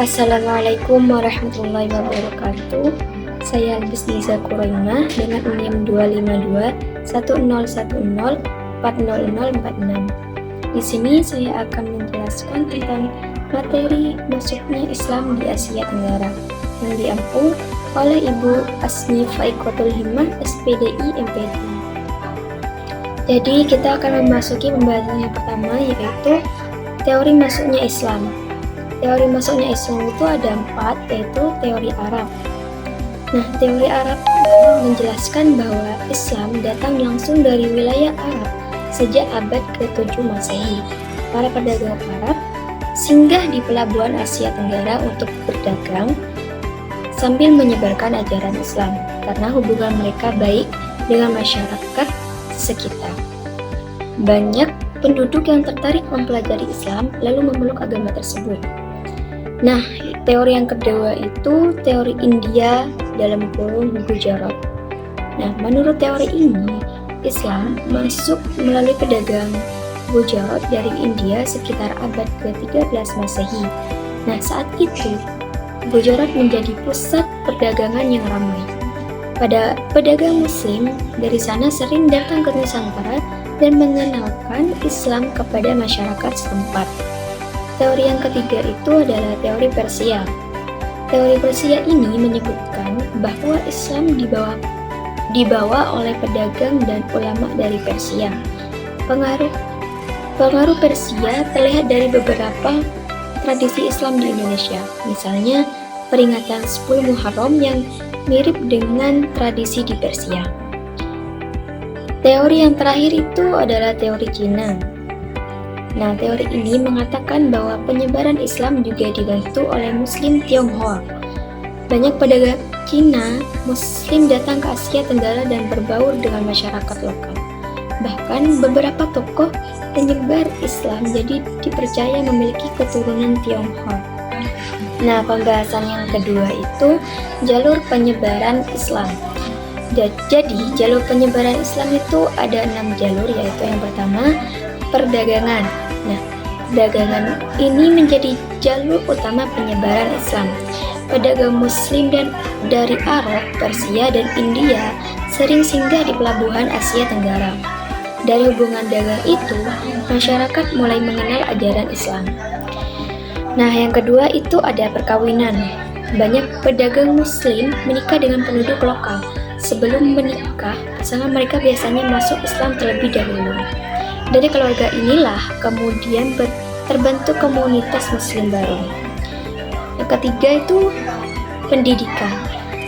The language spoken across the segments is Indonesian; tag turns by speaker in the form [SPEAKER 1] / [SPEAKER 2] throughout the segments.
[SPEAKER 1] Assalamualaikum warahmatullahi wabarakatuh. Saya Albis Niza Kuraina dengan NIM 2521010400046. Di sini saya akan menjelaskan tentang materi masuknya Islam di Asia Tenggara yang diampu oleh Ibu Asni Faikotul Himmah, SPDI MPT. Jadi kita akan memasuki pembahasan yang pertama, yaitu teori masuknya Islam. Teori masuknya Islam itu ada 4, yaitu teori Arab. Nah, teori Arab menjelaskan bahwa Islam datang langsung dari wilayah Arab sejak abad ke-7 Masehi. Para pedagang Arab singgah di pelabuhan Asia Tenggara untuk berdagang sambil menyebarkan ajaran Islam karena hubungan mereka baik dengan masyarakat sekitar. Banyak penduduk yang tertarik mempelajari Islam lalu memeluk agama tersebut. Nah, teori yang kedua itu teori India dalam kurung Gujarat. Nah, menurut teori ini, Islam masuk melalui pedagang Gujarat dari India sekitar abad ke-13 Masehi. Nah, saat itu, Gujarat menjadi pusat perdagangan yang ramai. Pada pedagang muslim dari sana sering datang ke Nusantara dan mengenalkan Islam kepada masyarakat setempat. Teori yang ketiga itu adalah teori Persia. Teori Persia ini menyebutkan bahwa Islam dibawa oleh pedagang dan ulama dari Persia. Pengaruh Persia terlihat dari beberapa tradisi Islam di Indonesia. Misalnya, peringatan 10 Muharram yang mirip dengan tradisi di Persia. Teori yang terakhir itu adalah teori Cina. Nah, teori ini mengatakan bahwa penyebaran Islam juga dibantu oleh Muslim Tionghoa. Banyak pedagang Cina Muslim datang ke Asia Tenggara dan berbaur dengan masyarakat lokal. Bahkan beberapa tokoh penyebar Islam jadi dipercaya memiliki keturunan Tionghoa. Nah, pembahasan yang kedua itu jalur penyebaran Islam. Jadi, jalur penyebaran Islam itu ada 6 jalur, yaitu yang pertama, perdagangan. Nah, perdagangan ini menjadi jalur utama penyebaran Islam. Pedagang Muslim dari Arab, Persia, dan India sering singgah di pelabuhan Asia Tenggara. Dari hubungan dagang itu, masyarakat mulai mengenal ajaran Islam. Nah, yang kedua itu ada perkawinan. Banyak pedagang Muslim menikah dengan penduduk lokal. Sebelum menikah, pasangan mereka biasanya masuk Islam terlebih dahulu. Dari keluarga inilah kemudian terbentuk komunitas Muslim baru. Yang ketiga itu pendidikan.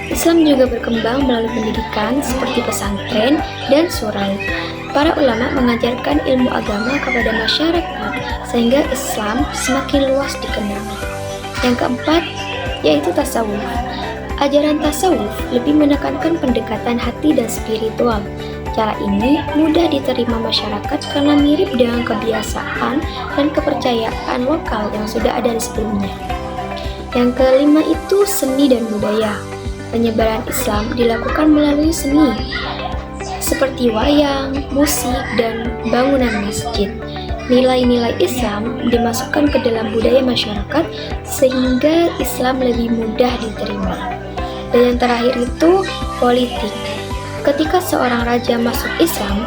[SPEAKER 1] Islam juga berkembang melalui pendidikan seperti pesantren dan surau. Para ulama mengajarkan ilmu agama kepada masyarakat sehingga Islam semakin luas dikenal. Yang keempat yaitu tasawuf. Ajaran tasawuf lebih menekankan pendekatan hati dan spiritual. Cara ini mudah diterima masyarakat karena mirip dengan kebiasaan dan kepercayaan lokal yang sudah ada di sebelumnya. Yang kelima itu seni dan budaya. Penyebaran Islam dilakukan melalui seni seperti wayang, musik, dan bangunan masjid. Nilai-nilai Islam dimasukkan ke dalam budaya masyarakat sehingga Islam lebih mudah diterima. Dan yang terakhir itu politik. Ketika seorang raja masuk Islam,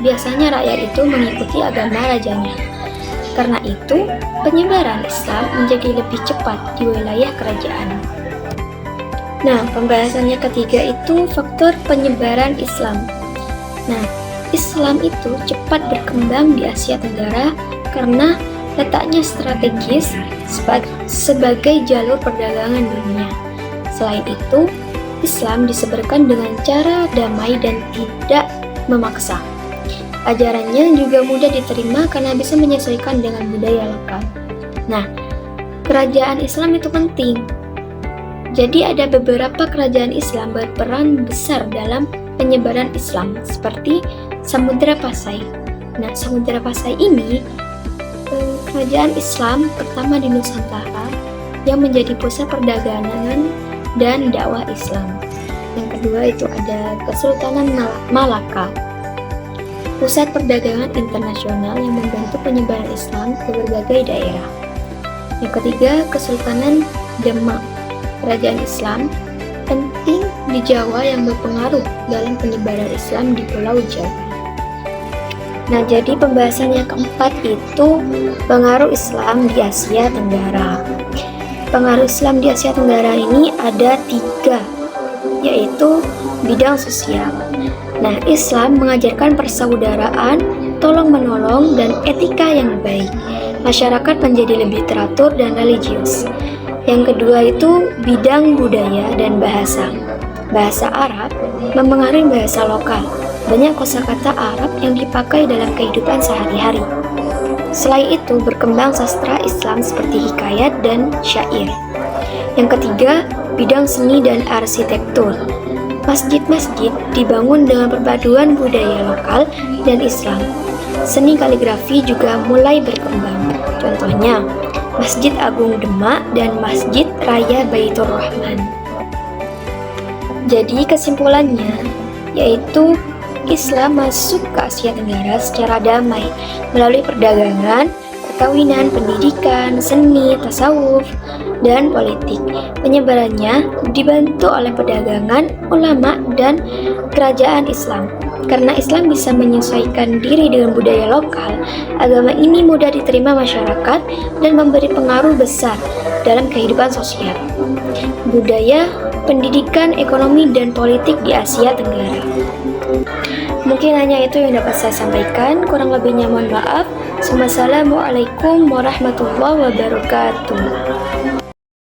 [SPEAKER 1] biasanya rakyat itu mengikuti agama rajanya. Karena itu, penyebaran Islam menjadi lebih cepat di wilayah kerajaan. Nah, pembahasannya ketiga itu faktor penyebaran Islam. Nah, Islam itu cepat berkembang di Asia Tenggara karena letaknya strategis sebagai jalur perdagangan dunia. Selain itu, Islam disebarkan dengan cara damai dan tidak memaksa. Ajarannya juga mudah diterima karena bisa menyesuaikan dengan budaya lokal. Nah, kerajaan Islam itu penting. Jadi ada beberapa kerajaan Islam berperan besar dalam penyebaran Islam seperti Samudra Pasai. Nah, Samudra Pasai ini kerajaan Islam pertama di Nusantara yang menjadi pusat perdagangan dan dakwah Islam. Yang kedua itu ada Kesultanan Malaka, pusat perdagangan internasional yang membantu penyebaran Islam ke berbagai daerah. Yang ketiga, Kesultanan Demak, kerajaan Islam penting di Jawa yang berpengaruh dalam penyebaran Islam di Pulau Jawa. Nah, jadi pembahasan yang keempat itu pengaruh Islam di Asia Tenggara. Pengaruh Islam di Asia Tenggara ini ada 3, yaitu bidang sosial. Nah, Islam mengajarkan persaudaraan, tolong-menolong, dan etika yang baik. Masyarakat menjadi lebih teratur dan religius. Yang kedua itu bidang budaya dan bahasa. Bahasa Arab mempengaruhi bahasa lokal. Banyak kosakata Arab yang dipakai dalam kehidupan sehari-hari. Selain itu, berkembang sastra Islam seperti hikayat dan syair. Yang ketiga, bidang seni dan arsitektur. Masjid-masjid dibangun dengan perpaduan budaya lokal dan Islam. Seni kaligrafi juga mulai berkembang. Contohnya, Masjid Agung Demak dan Masjid Raya Baitur Rahman. Jadi kesimpulannya, yaitu Islam masuk ke Asia Tenggara secara damai melalui perdagangan, perkawinan, pendidikan, seni, tasawuf, dan politik. Penyebarannya dibantu oleh perdagangan, ulama, dan kerajaan Islam. Karena Islam bisa menyesuaikan diri dengan budaya lokal, agama ini mudah diterima masyarakat dan memberi pengaruh besar dalam kehidupan sosial, budaya, pendidikan, ekonomi, dan politik di Asia Tenggara. Mungkin hanya itu yang dapat saya sampaikan, kurang lebihnya mohon maaf. Wassalamualaikum warahmatullahi wabarakatuh.